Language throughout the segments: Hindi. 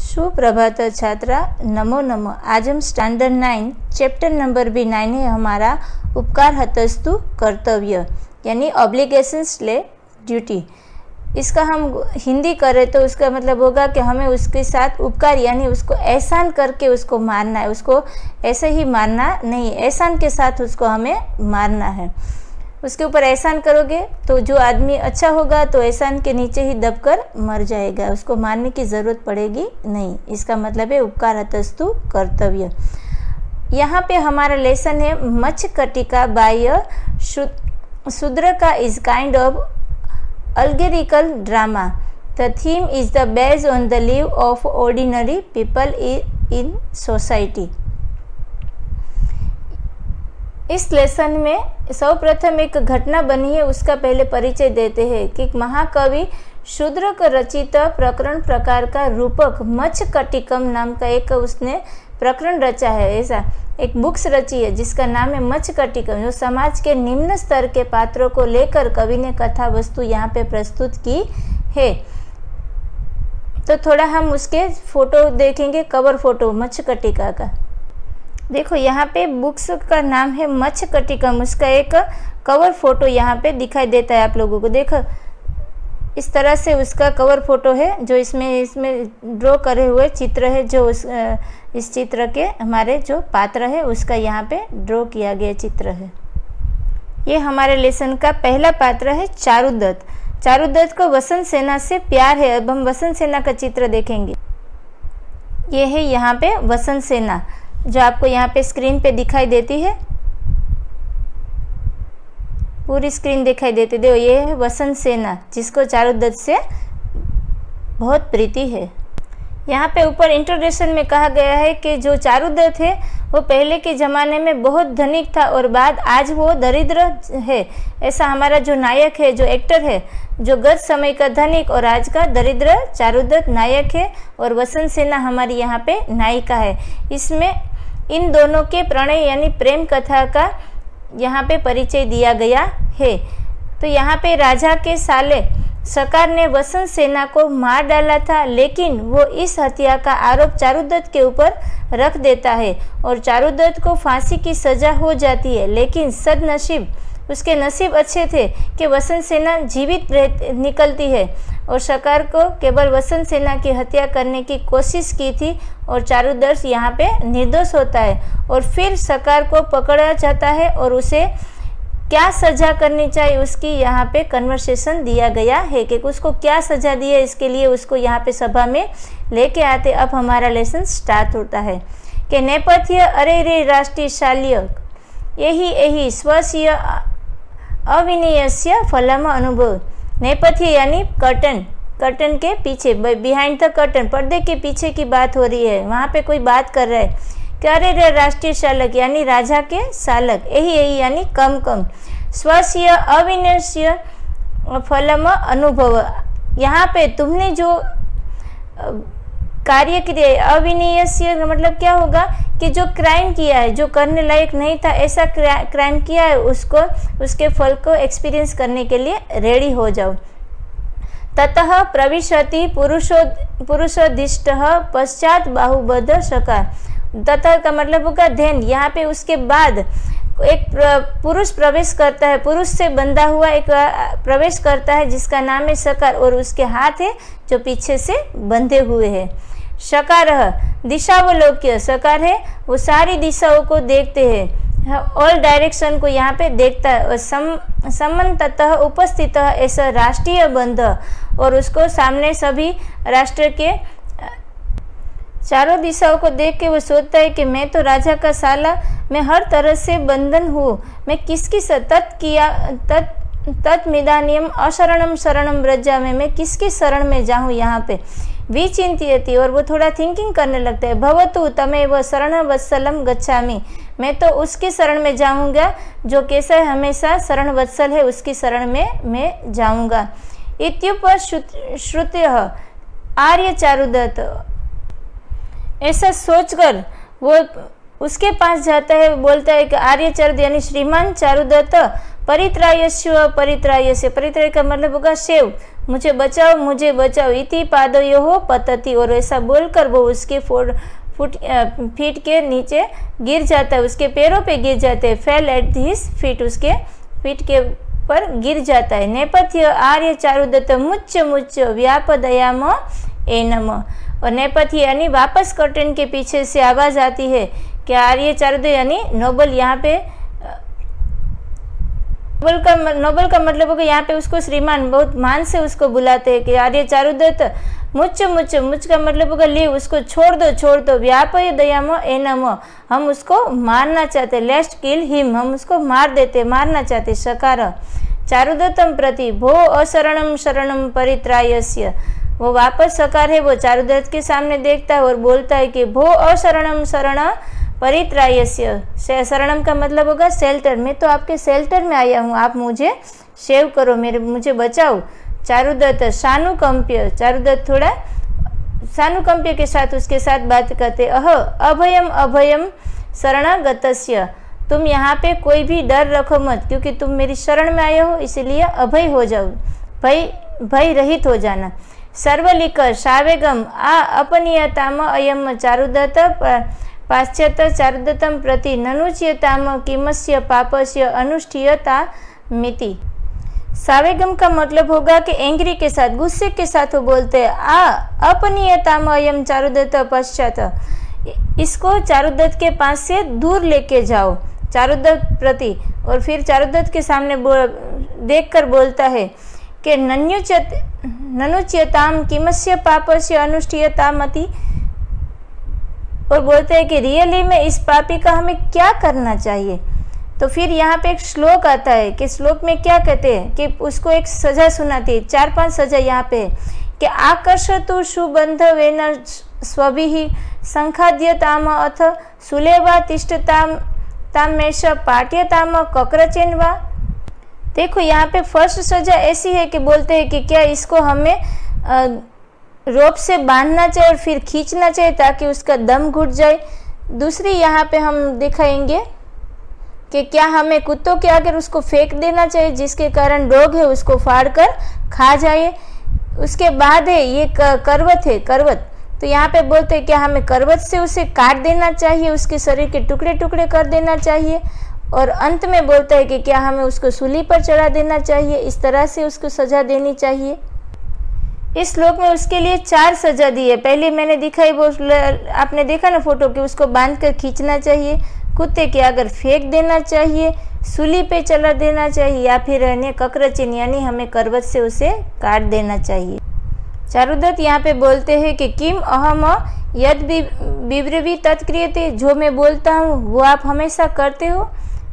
सुप्रभात छात्रा, नमो नमो। आज हम स्टैंडर्ड 9 चैप्टर नंबर भी 9 है हमारा, उपकार हतस्तु कर्तव्य यानी ऑब्लिगेशंस ले ड्यूटी। इसका हम हिंदी करें तो उसका मतलब होगा कि हमें उसके साथ उपकार यानी उसको एहसान करके उसको मारना है। उसको ऐसे ही मारना नहीं, एहसान के साथ उसको हमें मारना है। उसके ऊपर एहसान करोगे तो जो आदमी अच्छा होगा तो एहसान के नीचे ही दबकर मर जाएगा, उसको मारने की ज़रूरत पड़ेगी नहीं। इसका मतलब है उपकार हतस्तु कर्तव्य। यहाँ पे हमारा लेसन है मच्छकटिका बाह्य शूद्र का is kind of allegorical drama. The theme is the based on the life of ordinary people in society. इस लेसन में सर्वप्रथम एक घटना बनी है, उसका पहले परिचय देते हैं कि महाकवि शूद्र का रचित प्रकरण प्रकार का रूपक मच्छकटिकम नाम का एक उसने प्रकरण रचा है। ऐसा एक बुक्स रची है जिसका नाम है मच्छकटिकम, जो समाज के निम्न स्तर के पात्रों को लेकर कवि ने कथा वस्तु यहाँ पे प्रस्तुत की है। तो थोड़ा हम उसके फोटो देखेंगे, कवर फोटो मच्छकटिका का। देखो यहाँ पे बुक्स का नाम है मच्छकटिकम, उसका एक कवर फोटो यहाँ पे दिखाई देता है आप लोगों को। देखो इस तरह से उसका कवर फोटो है, जो इसमें ड्रॉ करे हुए चित्र है, जो इस चित्र के हमारे जो पात्र है उसका यहाँ पे ड्रॉ किया गया चित्र है। ये हमारे लेसन का पहला पात्र है चारुदत्त। चारुदत्त को वसंत सेना से प्यार है। अब हम वसंत सेना का चित्र देखेंगे। ये है यहाँ पे वसंत सेना, जो आपको यहाँ पे स्क्रीन पे दिखाई देती है, पूरी स्क्रीन दिखाई देती है। देखो ये है वसंत सेना, जिसको चारुदत्त से बहुत प्रीति है। यहाँ पे ऊपर इंट्रोडक्शन में कहा गया है कि जो चारुदत्त है वो पहले के ज़माने में बहुत धनिक था और बाद आज वो दरिद्र है। ऐसा हमारा जो नायक है, जो एक्टर है, जो गत समय का धनिक और आज का दरिद्र चारुदत्त नायक है और वसंत सेना हमारी यहाँ पे नायिका है। इसमें इन दोनों के प्रणय यानी प्रेम कथा का यहाँ पे परिचय दिया गया है। तो यहाँ पे राजा के साले सकार ने वसंत सेना को मार डाला था, लेकिन वो इस हत्या का आरोप चारुदत्त के ऊपर रख देता है और चारुदत्त को फांसी की सजा हो जाती है। लेकिन सदनसीब, उसके नसीब अच्छे थे कि वसंत सेना जीवित निकलती है और सकार को केवल वसंत सेना की हत्या करने की कोशिश की थी और चारुदत्त यहाँ पे निर्दोष होता है। और फिर सकार को पकड़ा जाता है और उसे क्या सज़ा करनी चाहिए उसकी यहाँ पे कन्वर्सेशन दिया गया है कि उसको क्या सज़ा दी है, इसके लिए उसको यहाँ पे सभा में लेके आते। अब हमारा लेसन स्टार्ट होता है कि नेपथ्य अरे रे राष्ट्रीय शाल्य यही स्वस्य अविनयस्य फलम अनुभव। नेपथ्य यानी कर्टन, कर्टन के पीछे, बिहाइंड द कर्टन, पर्दे के पीछे की बात हो रही है। वहाँ पे कोई बात कर रहा है कि अरे रे राष्ट्रीय शालक यानी राजा के सालक, यही यानी कम स्वस्य अविनयस्य फलम अनुभव। यहाँ पे तुमने जो कार्य किया, अविनयस्य मतलब क्या होगा कि जो क्राइम किया है, जो करने लायक नहीं था ऐसा क्राइम किया है, उसको उसके फल को एक्सपीरियंस करने के लिए रेडी हो जाओ। ततः प्रविशति पुरुषोदिष्ट पश्चात बाहुबद्ध सकार। तथा का मतलब होगा देन, यहाँ पे उसके बाद एक पुरुष प्रवेश करता है, पुरुष से बंधा हुआ एक प्रवेश करता है जिसका नाम है सकार और उसके हाथ है जो पीछे से बंधे हुए हैं। सकार दिशावलोक्य, सकार है वो सारी दिशाओं को देखते हैं, ऑल डायरेक्शन को यहाँ पे देखता है। और समन्ततः उपस्थित ऐसा राष्ट्रीय बंध, और उसको सामने सभी राष्ट्र के चारों दिशाओं को देख के वो सोचता है कि मैं तो राजा का साला, मैं हर तरह से बंधन हूँ, मैं किसकी तत्मिदानियम अशरणम शरणम व्रजा में, मैं किसकी शरण में जाऊँ यहाँ पे। विचिंत्यति, और वो थोड़ा थिंकिंग करने लगता है। भवतु तमेव शरण वत्सलम गच्छामि, मैं तो उसकी शरण में जाऊँगा जो कैसा है हमेशा शरण वत्सल है, उसकी शरण में मैं जाऊँगा। इत्युपश्रुत्य आर्य चारुदत्त, ऐसा सोचकर वो उसके पास जाता है, बोलता है कि आर्य चारुदत्त यानी श्रीमान चारुदत्त परित्रायस्व परित्रायस्य, परित्राय का मतलब होगा सेव, मुझे बचाओ मुझे बचाओ। इति पादयोः पतति, और ऐसा बोलकर वो उसके फीट के नीचे गिर जाता है, उसके पैरों पे गिर जाते हैं। फेल एट हिज फीट, उसके फीट के पर गिर जाता है। नेपथ्य आर्य चारुदत्त मुच्च मुच्च व्यापदयाम एनम, और नेपथ्य यानी वापस कर्टन के पीछे से आवाज आती है कि आर्य चारुदत्त यानी नोबल, यहाँ पे नोबल का मतलब होगा यहाँ पे उसको श्रीमान, बहुत मान से उसको बुलाते हैं कि आर्य चारुदत्त मुच्च मुच्च, मुच्च का मतलब होगा लीव, उसको छोड़ दो। व्यापय दयाम एनम, हम उसको मारना चाहते, लेस्ट किल हिम, हम उसको मार देते, मारना चाहते। सकार चारुदत्तम प्रति भो अशरणम शरणम परित्रायस्य, वो वापस सकार है, वो चारुदत्त के सामने देखता है और बोलता है कि भो अशरणम शरण परित्रायस्य, शरणम का मतलब होगा शेल्टर, मैं तो आपके शेल्टर में आया हूँ, आप मुझे सेव करो, मुझे बचाओ। चारुदत्त सानुकंप्य, चारुदत्त थोड़ा सानुकंप्य के साथ उसके साथ बात करते, अभयम अभयम शरणागतस्य, तुम यहाँ पे कोई भी डर रखो मत, क्योंकि तुम मेरी शरण में आए हो, इसीलिए अभय हो जाओ, भय रहित हो जाना। सर्वलिक सावेगम आ अपनीयताम अयम चारुदत्त पाश्चात्य चारुदत्तम प्रति ननुच्यताम किमस्य पापस्य अनुष्ठीयता मिति। सावेगम का मतलब होगा कि एंग्री के साथ, गुस्से के साथ वो बोलते हैं, आ अपनीयताम अयम चारुदत्त पश्चात, इसको चारुदत्त के पास से दूर लेके जाओ, चारुदत्त प्रति। और फिर चारुदत्त के सामने देखकर बोलता है कि ननुच्यताम किमस्य पापस्य अनुष्ठीयतामति, और बोलते हैं कि रियली में इस पापी का हमें क्या करना चाहिए। तो फिर यहाँ पे एक श्लोक आता है कि श्लोक में क्या कहते हैं कि उसको एक सजा सुनाती है, 4-5 सजा यहाँ पे कि आकर्षतु सुबंध वेन स्वभिः संखाद्यताम अथ सुलेवा तिष्ठताम तामेश पाट्यताम कक्रचेन वा। देखो यहाँ पे फर्स्ट सजा ऐसी है कि बोलते हैं कि क्या इसको हमें रोप से बांधना चाहिए और फिर खींचना चाहिए ताकि उसका दम घुट जाए। दूसरी यहाँ पे हम दिखाएंगे कि क्या हमें कुत्तों के आगे उसको फेंक देना चाहिए जिसके कारण डॉग है उसको फाड़ कर खा जाए। उसके बाद है ये करवत है, करवत, तो यहाँ पे बोलते हैं क्या हमें करवत से उसे काट देना चाहिए, उसके शरीर के टुकड़े टुकड़े कर देना चाहिए। और अंत में बोलता है कि क्या हमें उसको सूली पर चढ़ा देना चाहिए, इस तरह से उसको सजा देनी चाहिए। इस श्लोक में उसके लिए 4 सजा दी है। पहले मैंने दिखाई वो आपने देखा ना फोटो कि उसको बांध कर खींचना चाहिए, कुत्ते के अगर फेंक देना चाहिए, सूली पे चला देना चाहिए, या फिर कक्रचिन यानी हमें करवत से उसे काट देना चाहिए। चारुदत्त यहाँ पे बोलते हैं कि किम अहम यद विब्रवी तत्क्रियते, जो मैं बोलता हूँ वो आप हमेशा करते हो।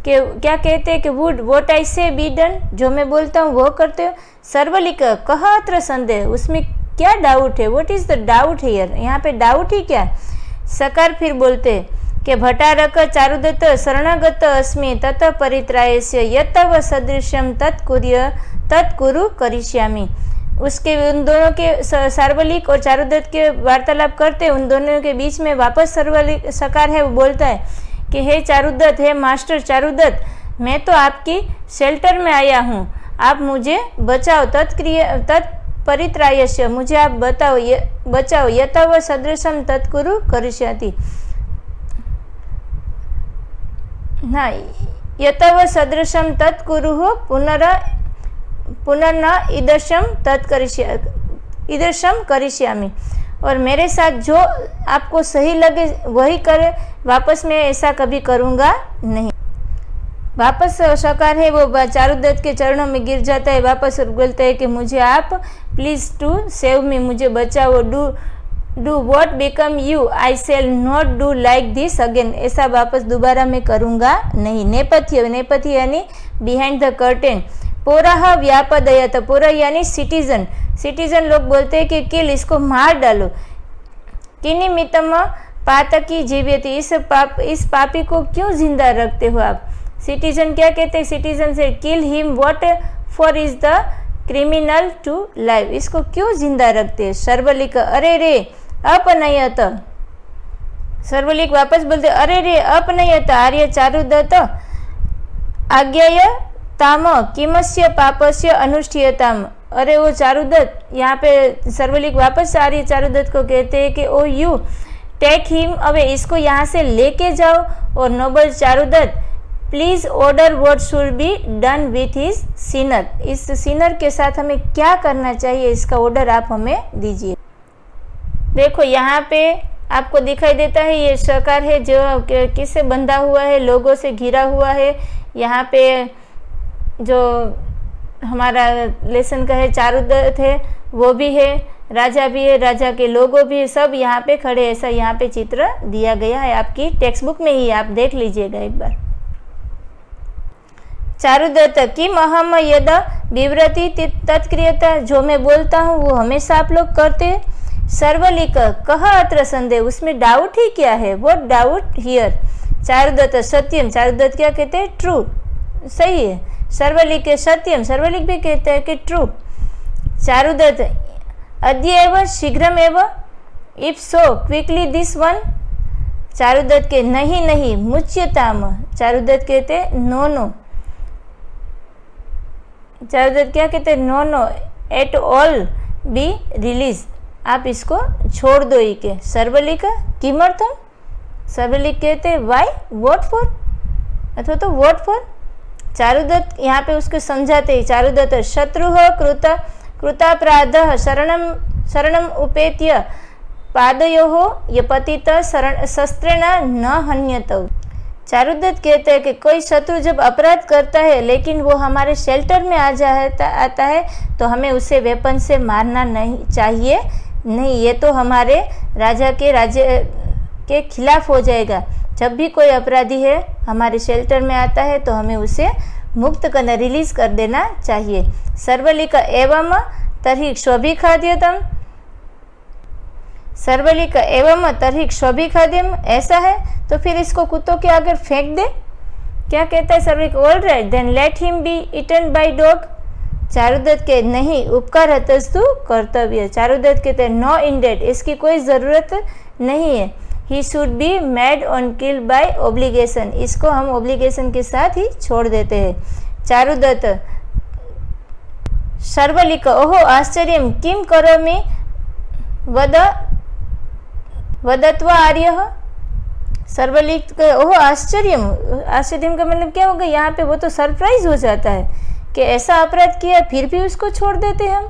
कि क्या कहते हैं कि वुड वोट आई से बी डन, जो मैं बोलता हूँ वो करते हो। सर्वलिक कह अत्र संदेह, उसमें क्या डाउट है, what is the doubt here, यहाँ पे डाउट ही क्या। सकार फिर बोलते कि भटारक चारुदत्त शरणागत अस्मि तत परित्रायस्य यत्तव सदृश्यम तत्कुरु करिष्यामि। उसके उन दोनों के सर्वलिक और चारुदत्त के वार्तालाप करते, उन दोनों के बीच में वापस सर्वलिक सकार है वो बोलता है कि हे चारुदत्त, हे मास्टर चारुदत्त, मैं तो आपकी शेल्टर में आया हूँ, आप मुझे बचाओ। तत्परित्रायस्य, मुझे आप बचाओ। यतव सदृशम तत्कुरु करिष्याति, हाँ, यतव सदृशम तत्कुरु पुनर्न ईदृशम करिष्यामि, और मेरे साथ जो आपको सही लगे वही करे, वापस मैं ऐसा कभी करूँगा नहीं। वापस सकार है वो चारुदत्त के चरणों में गिर जाता है, वापस बोलता है कि मुझे आप प्लीज़ टू सेव मी, मुझे बचाओ। Do what become you, I shall not do like this again, ऐसा वापस दोबारा मैं करूँगा नहीं। नेपथ्य, नेपथ्य यानी बिहाइंड द कर्टेन। पोराह व्यापदयत, पोरा यानी सिटीजन, सिटीजन लोग बोलते हैं कि किल, इसको मार डालो। किनिमितम पातकी जीव्यति, इस पापी को क्यों जिंदा रखते हो आप। सिटीजन क्या कहते हैं, सिटीजन से kill him what for is the criminal to live, इसको क्यों जिंदा रखते हैं। सर्वलिक अरे रे अपनयत, सर्वलिक वापस बोलते अरे रे अपनयत आर्य चारुदत्त आज्ञाय ताम किमस्य पापस्य अनुष्ठीयताम। अरे वो चारुदत्त, यहाँ पे सर्वलिक वापस आ रही है, चारुदत्त को कहते हैं कि oh you take him away, इसको यहाँ से लेके जाओ। और noble Charudatta please order what should be done with his sinner, इस सिनर के साथ हमें क्या करना चाहिए, इसका ऑर्डर आप हमें दीजिए। देखो यहाँ पे आपको दिखाई देता है ये शकार है जो किससे बंधा हुआ है, लोगों से घिरा हुआ है। यहाँ पे जो हमारा लेसन का है चारुदत्त है वो भी है, राजा भी है, राजा के लोगों भी है, सब यहाँ पे खड़े, ऐसा यहाँ पे चित्र दिया गया है, आपकी टेक्स्ट बुक में ही आप देख लीजिएगा एक बार। चारुदत्त किम अहम यदा विव्रति तत्क्रियता, जो मैं बोलता हूँ वो हमेशा आप लोग करते हैं। सर्वलिक कह अत्र संदेह, उसमें डाउट ही क्या है, व्हाट डाउट हियर। चारुदत्त सत्यम, चारुदत्त क्या कहते हैं, ट्रू, सही है। सर्वलिक सत्यम, सर्वलिक भी कहते हैं कि ट्रू। चारुदत्त अद्य एव शीघ्रम एव, if so quickly this one. Charudatta के नहीं नहीं मुच्यताम, चारुदत्त कहते नो नो, चारुदत्त क्या कहते हैं, no no at all be release, आप इसको छोड़ दो ही के। सर्वलिक किमर्थम, सर्वलिक कहते हैं वाई, व्हाट फॉर, अथवा तो व्हाट फॉर। चारुदत्त यहाँ पे उसको समझाते हैं। चारुदत्त शत्रु कृतापराध शरणम उपेत्य पादयोः यपतित शस्त्रेण न हन्यत। चारुदत्त कहते हैं कि कोई शत्रु जब अपराध करता है लेकिन वो हमारे शेल्टर में आता है तो हमें उसे वेपन से मारना नहीं चाहिए, नहीं, ये तो हमारे राजा के राज्य के खिलाफ हो जाएगा। जब भी कोई अपराधी है हमारे शेल्टर में आता है तो हमें उसे मुक्त करना, रिलीज कर देना चाहिए। सर्वलिक एवं तर्हि क्षोभिखाद्यतम, सर्वलिक एवं तर्हि क्षोभिखाद्यम, ऐसा है तो फिर इसको कुत्तों के आगे फेंक दे। क्या कहता है Sharvilaka, all right then let him be eaten by dog. Charudatta के नहीं, उपकार हतस्तु कर्तव्य। चारुदत्त कहते नो इंडेड, इसकी कोई ज़रूरत नहीं है। He should be made on kill by obligation, इसको हम ओब्लिगेशन के साथ ही छोड़ देते हैं। चारुदत्त सर्वलिक ओहो आश्चर्यम किम करोमि वदत्वा आर्यः। सर्वलिक ओहो आश्चर्यम, आश्चर्यम का मतलब क्या होगा, यहाँ पे वो तो सरप्राइज हो जाता है कि ऐसा अपराध किया फिर भी उसको छोड़ देते हम,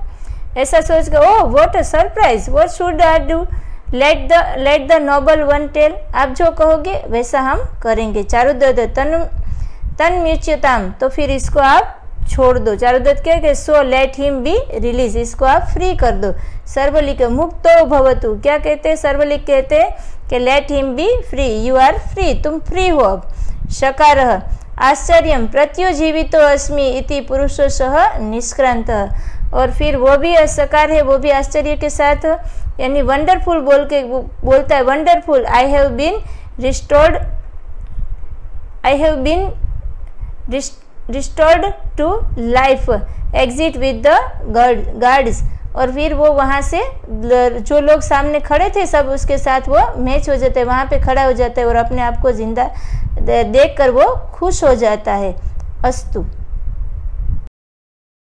ऐसा सोच कर oh what a surprise, what should I do, let the noble one tell, आप जो कहोगे वैसा हम करेंगे। चारुदत्त तन्म्युच्यताम, तो फिर इसको आप छोड़ दो। चारुदत्त क्या कि so let him be release, इसको आप फ्री कर दो। सर्वलिक मुक्तो भवतु, क्या कहते हैं, सर्वलिक कहते हैं कि let him be free, you are free, तुम फ्री हो अब। शकारः आश्चर्यम प्रत्युजीवितो अस्मि इति पुरुषशः निष्क्रांत, और फिर वो भी सकार है, वो भी आश्चर्य के साथ यानी वंडरफुल बोल के बोलता है, wonderful I have been restored, I have been restored to life, exit with the guards. और फिर वो वहाँ से जो लोग सामने खड़े थे सब उसके साथ वो मैच हो जाते हैं, वहाँ पे खड़ा हो जाता है और अपने आप को जिंदा देखकर वो खुश हो जाता है। अस्तु।